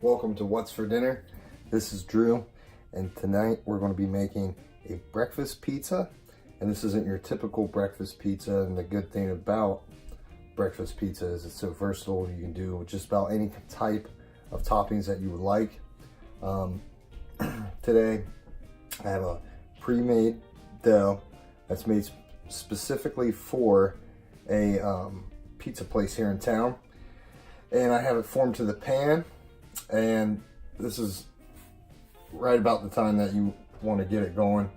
Welcome to What's for Dinner. This is Drew, and tonight we're going to be making a breakfast pizza. And this isn't your typical breakfast pizza, and the good thing about breakfast pizza is it's so versatile. You can do just about any type of toppings that you would like. Today I have a pre-made dough that's made specifically for a pizza place here in town, and I have it formed to the pan. And this is right about the time that you want to get it going.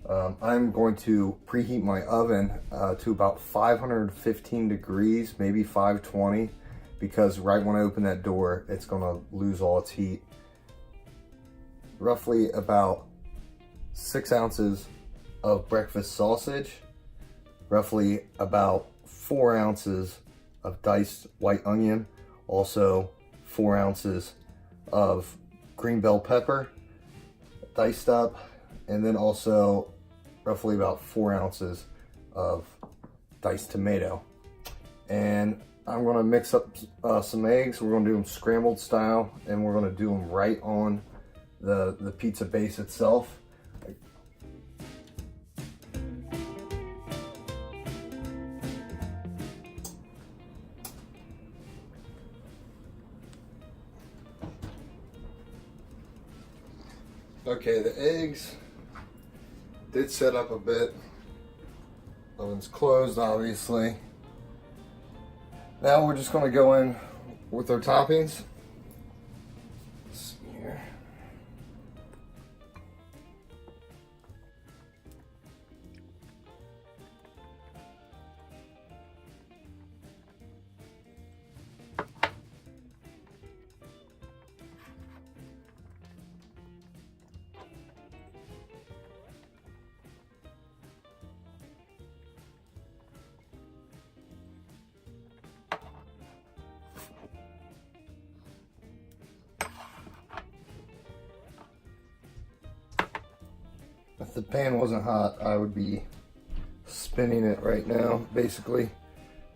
I'm going to preheat my oven to about 515 degrees, maybe 520, because right when I open that door, it's going to lose all its heat. Roughly about 6 ounces of breakfast sausage, roughly about 4 ounces of diced white onion, also 4 ounces of green bell pepper diced up, and then also roughly about 4 ounces of diced tomato. And I'm going to mix up some eggs. We're going to do them scrambled style, and we're going to do them right on the pizza base itself. Okay, the eggs did set up a bit. Oven's closed, obviously. Now we're just going to go in with our toppings. Let's see here. If the pan wasn't hot, I would be spinning it right now, basically,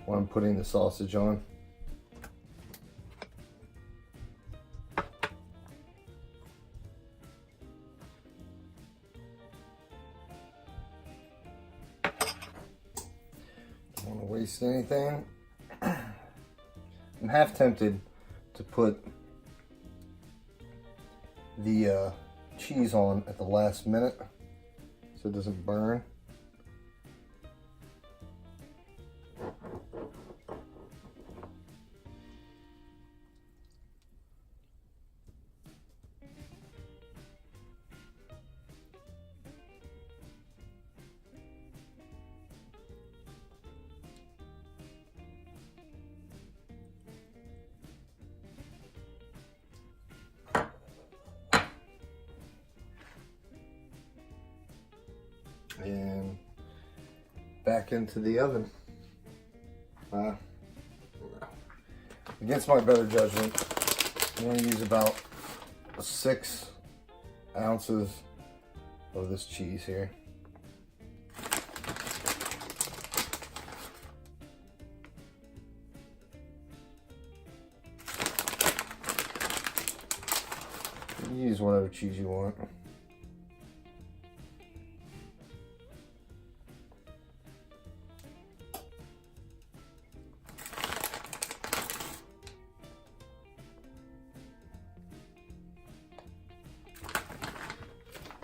while I'm putting the sausage on. Don't want to waste anything. I'm half tempted to put the cheese on at the last minute, so it doesn't burn. And back into the oven. Against my better judgment, I'm going to use about 6 ounces of this cheese here. You can use whatever cheese you want.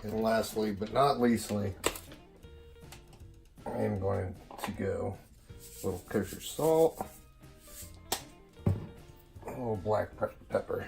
And lastly, but not leastly, I am going to go a little kosher salt, a little black pepper.